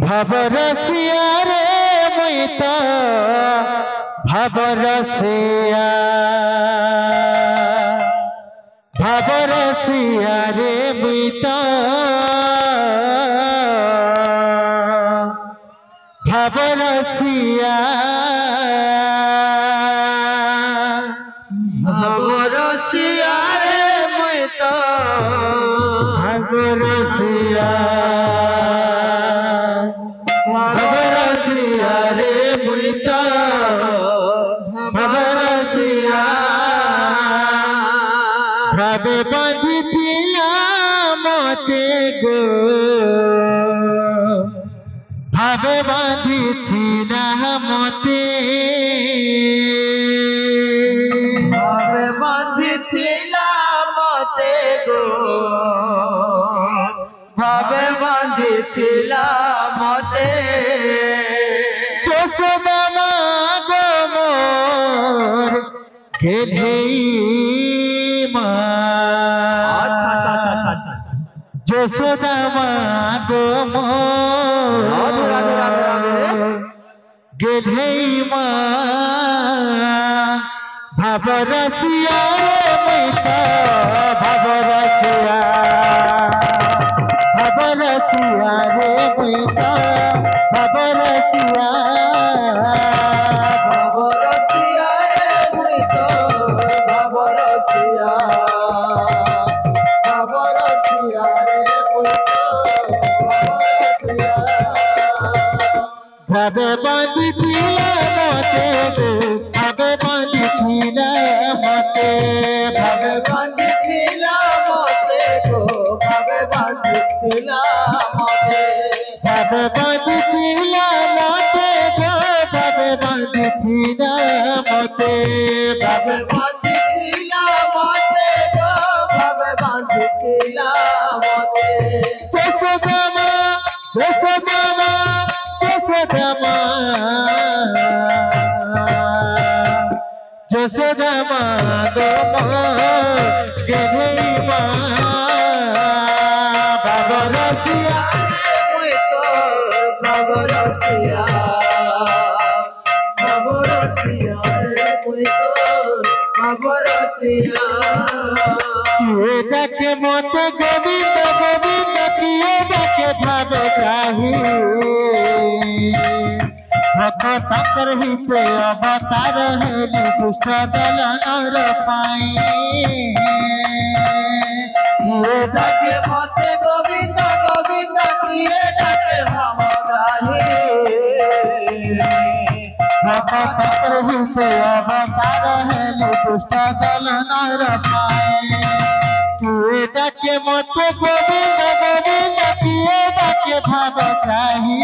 ভাবরসিয়া রে মুই তো ভাবরসিয়া ভাবরসিয়া রে মুই তো ভাবরসিয়া ভাবরসিয়া রে মুই তো ভাবরসিয়া ভাবরসিয়া রে মুই তো ভাবরসিয়া ভাবে বাঁধিছিলা মতে গো ভাবে বাঁধিছিলা মতে ভাবে বাঁধিছিলা মতে গো ভাবে বাঁধিছিলা মতে যশোদা মা গো মোর গেধেই মা যশোদা মা গো মোর গেধেই মা ভাবরসিয়া রে মুই তো ভাবরসিয়া ভাবরসিয়া রে মুই তো ভাবরসিয়া ভাবরসিয়া রে মুই তো ভাবরসিয়া ভাবরসিয়া রে মুই তো ভাবরসিয়া ভাবে বাঁধিছিলা মতে গো ভাবে বাঁধিছিলা মতে ভাবে বাঁধিছিলা মতে গো ভাবে বাঁধিছিলা মতে ভাবে বাঁধিছিলা মতে গো ভাবে বাঁধিছিলা মতে ভাবে বাঁধিছিলা মতে গো ভাবে বাঁধিছিলা মতে যশোদা মা যশোদা মা যশোদা মা যশোদা মা গো মোর গেধেই মা ভাবরসিয়া মুই তো ভাবরসিয়া ভাবরসিয়া রে মুই তো ভাবরসিয়া কিয়ে ডাকে মতে গোবিন্দ গোবিন্দ কিয়ে ডাকে ভাবগ্রাহী ভক্তর হিতে অবতার হেলি দুষ্ট দল নর পাই কিয়ে ডাকে ডাকে মতে গোবিন্দ গোবিন্দ কিয়ে ডাকে ভাবগ্রাহী ভক্তর হিতে অবতার হেলি দুষ্ট দল নর পাই কিয়ে ডাকে মতে গোবিন্দ গোবিন্দ কিয়ে ডাকে ভাবগ্রাহী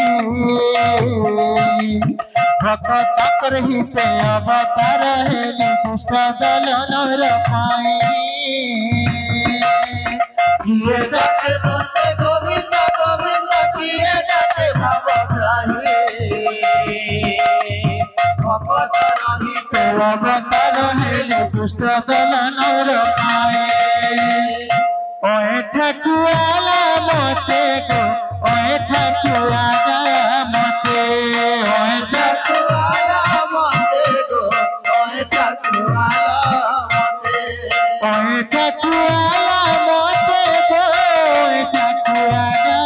ভক্তর হিতে অবতার হেলি দুষ্ট দল নর পাই কিয়ে ডাকে মতে গোবিন্দ গোবিন্দ কিয়ে ডাকে ভাবগ্রাহী ভক্তর হিতে অবতার হেলি দুষ্ট দল নর পাই ওয়ে ঠাকুয়ালা মতে গো ওয়ে ঠাকুয়ালা মতে ওয়ে ঠাকুরালা মতে গো ওহে ঠাকুরালা মতে ওয়ে ঠাকুয়ালা মতে গো ওয়ে ঠাকুয়ালা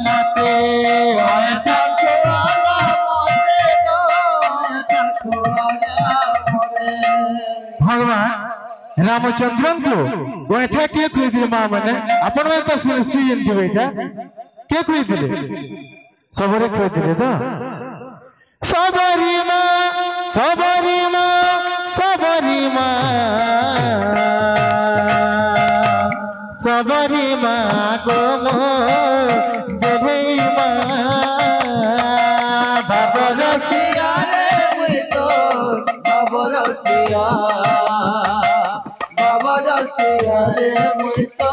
মতে ওয়ে ঠাকুরালা মতে গো ওহে ঠাকুরালা মতে ভগবান রামচন্দ্রଙ୍କୁ ଗୋଇଠା କିଏ ଖୁଇଥିଲେ ମା ମାନେ ଆପଣମାନେ ତ ନିଶ୍ଚୟ ଜାଣିଥିବେ ଏଇଟା କିଏ ଖୁଇଥିଲେ ସବୁରେ ଖୁଇଥିଲେ ତ ସବରୀ ମା ସବରୀ ମା ସବରୀ ମା ସବରୀ ମା ଗୋ ମୋ ଗେଧେଇ ମା ଭାବରସିଆ ଭାବରସିয়া রে মুই তো ভাবরসিয়া ভাবরসিয়া রে মুই তো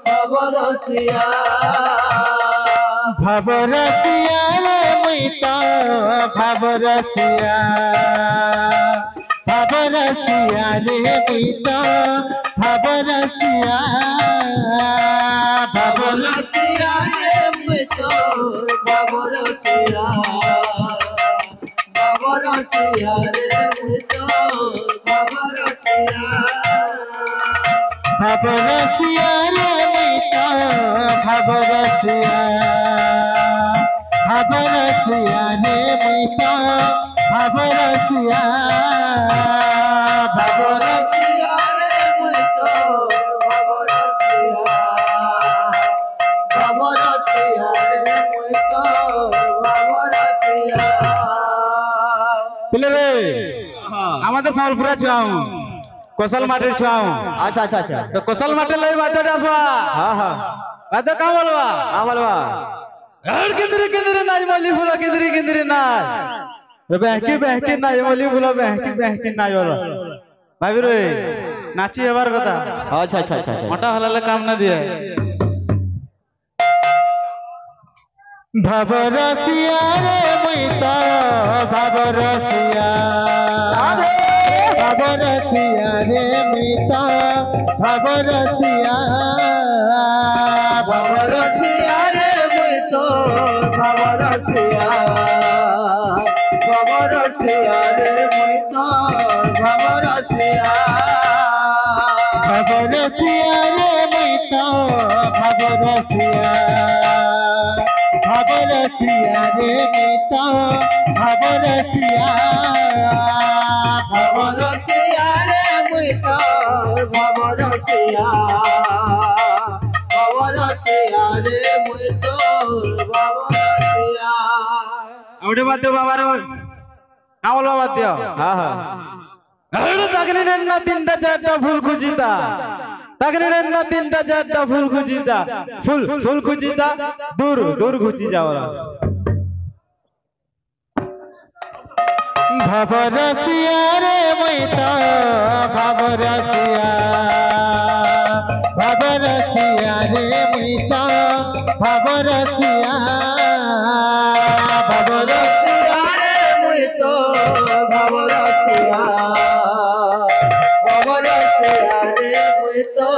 ভাবরসিয়া ভাবরসিয়া রে মুই তো ভাবরসিয়া ভাবরসিয়া রে মুই তো ভাবরসিয়া ভাবরসিয়া ভাবরসিয়া রে মুই তো বাবরসিয়া বাবরসিয়া রে মুই তো বাবরসিয়া ভাবরসিয়া রে মিতা ভাবরসিয়া ভাবরসিয়া রে মিতা ভাবরসিয়া বাবরসিয়া রে মুই তো বাবরসিয়া বাবরসিয়া রে মুই তো বাবরসিয়া বলে রে আমাদের সম্বলপুরা ছুয়াও কোশল মাটির ছুয়াও আচ্ছা আচ্ছা আচ্ছা তো কোশল মাটির লই বাদ্যটা আসবা হ্যাঁ হ্যাঁ বাদ্য কাম বলবা আমলবা আর কেন্দ্রে কেন্দ্রে নাচ মালি ফুলা কেন্দ্রে কেন্দ্রে নাচ বেহকি বেহকি নাচ মালি ফুলা বেহকি বেহকি নাচ বলো ভাবি রে নাচি এবার কথা আচ্ছা আচ্ছা আচ্ছা মোটা হলালে কাম না দিয়ে ভাবরসিয়া রে মুইতা ভাবরসিয়া ভাবরসিয়া রে মুইতা ভাবরসিয়া বাবরসিয়া রে মুই তো বাবরসিয়া বাবরসিয়া রে মুই তো বাবরসিয়া ভাবরসিয়া রে মুইতা ভাবরসিয়া ভাবরসিয়া রে মুইতা ভাবরসিয়া বাবরসিয়া রে মুই তো বাবরসিয়া বাবরসিয়া রে মুই তো বাবরসিয়া ওটা বাদ দিও বাবার কাম বলবা বাদ দিও হ্যাঁ হ্যাঁ তাকে না তিনটা চারটা ফুল খুঁজিতা তাকে না তিনটা চারটা ফুল খুঁজিতা ফুল ফুল খুঁজিতা দূর দূর খুঁজি যাওয়া ভাবরসিয়া রে মুইতা ভাবরসিয়া ভাবরসিয়া রে মুইতা ভাবরসিয়া ভাবরসিয়া বাবরসিয়া রে মুই তো বাবরসিয়া বাবরসিয়া রে মুই তো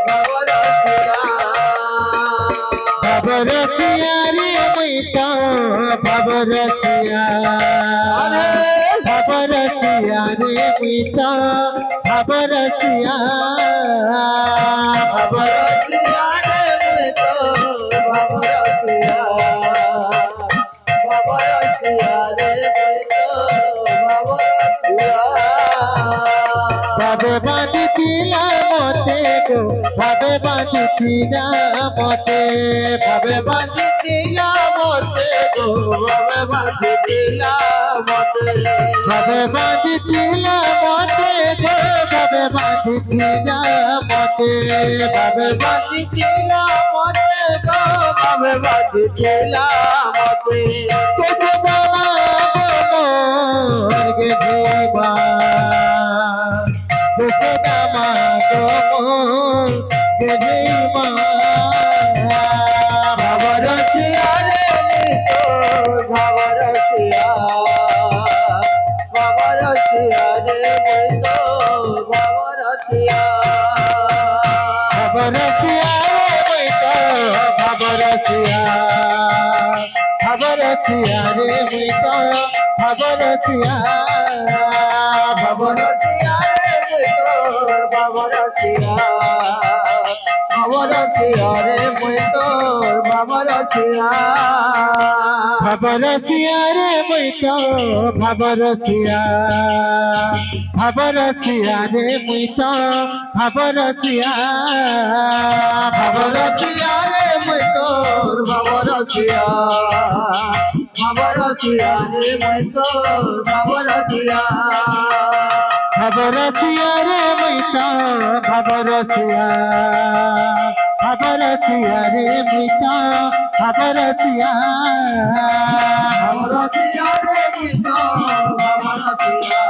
বাবরসিয়া ভাবরসিয়া রে মুইতা ভাবরসিয়া ভাবরসিয়া রে মুইতা ভাবরসিয়া বাবরসিয়া রে মুই তো বাবরসিয়া বাবরসিয়া রে মুই তো বাবরসিয়া ভাবে বাঁধিছিলা মতে গো ভাবে বাঁধিছিলা মতে ভাবে বাঁধিছিলা মতে গো ভাবে বাঁধিছিলা মতে ভাবে বাঁধিছিলা মতে গো ভাবে বাঁধিছিলা মতে ভাবে বাঁধিছিলা মতে গো ভাবে বাঁধিছিলা মতে তোষে দেওয়া গো মোর গে জীবা তোষে দেওয়া গো মোর গে জীবা বাবরসিয়া রে মুই তো বাবরসিয়া বাবরসিয়া রে মুই তো বাবরসিয়া ভাবরসিয়া রে মুইতা ভাবরসিয়া ভাবরসিয়া রে মুইতা ভাবরসিয়া বাবরসিয়া রে মুই তো বাবরসিয়া বাবরসিয়া রে মুই তো বাবরসিয়া ভাবরসিয়া রে মুইতা ভাবরসিয়া ভাবরসিয়া রে মুইতা ভাবরসিয়া বাবরসিয়া রে মুই তো বাবরসিয়া বাবরসিয়া রে মুই তো বাবরসিয়া ভাবরসিয়া রে মুইতা ভাবরসিয়া ভাবরসিয়া রে মুইতা ভাবরসিয়া বাবরসিয়া রে মুই তো বাবরসিয়া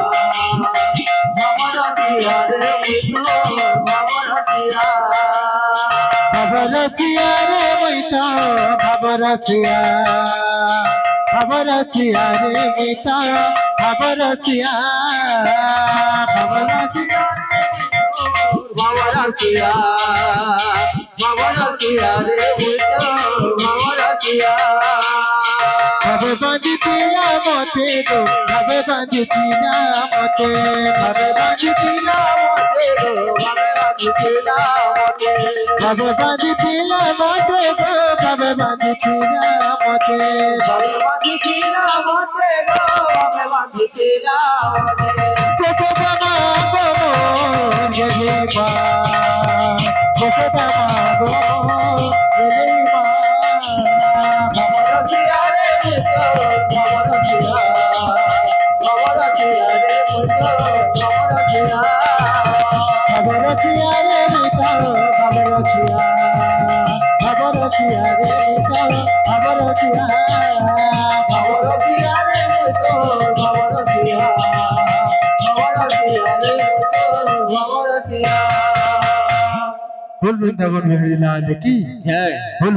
বাবরসিয়া রে মুই তো বাবরসিয়া ভাবরসিয়া রে মুইতা ভাবরসিয়া ভাবরসিয়া রে মুইতা ভাবরসিয়া ভাবরসিয়া বাবরসিয়া বাবরসিয়া রে মুই তো বাবরসিয়া ভাবে বাঁধিছিলা মতে গো ভাবে বাঁধিছিলা মতে ভাবে বাঁধিছিলা মতে গো ভাবে বাঁধিছিলা মতে ভাবে বাঁধিছিলা মতে গো ভাবে বাঁধিছিলা মতে ভাবে বাঁধিছিলা মতে গো ভাবে বাঁধিছিলা মতে বসদামা গো গেলিবা বসদামা গো গেলিবা ভবরছিয়া রে মুতো ভবরছিয়া ভবরছিয়া রে মুতো ভবরছিয়া ভবরছিয়া রে মুতো ভবরছিয়া ভবরছিয়া রে মুতো ভবরছিয়া ভবরছিয়া রে মুতো ভবরছিয়া ভবরছিয়া রে মুতো ভবরছিয়া। बोल वृंदावन बिहारी लाल की जय। बोल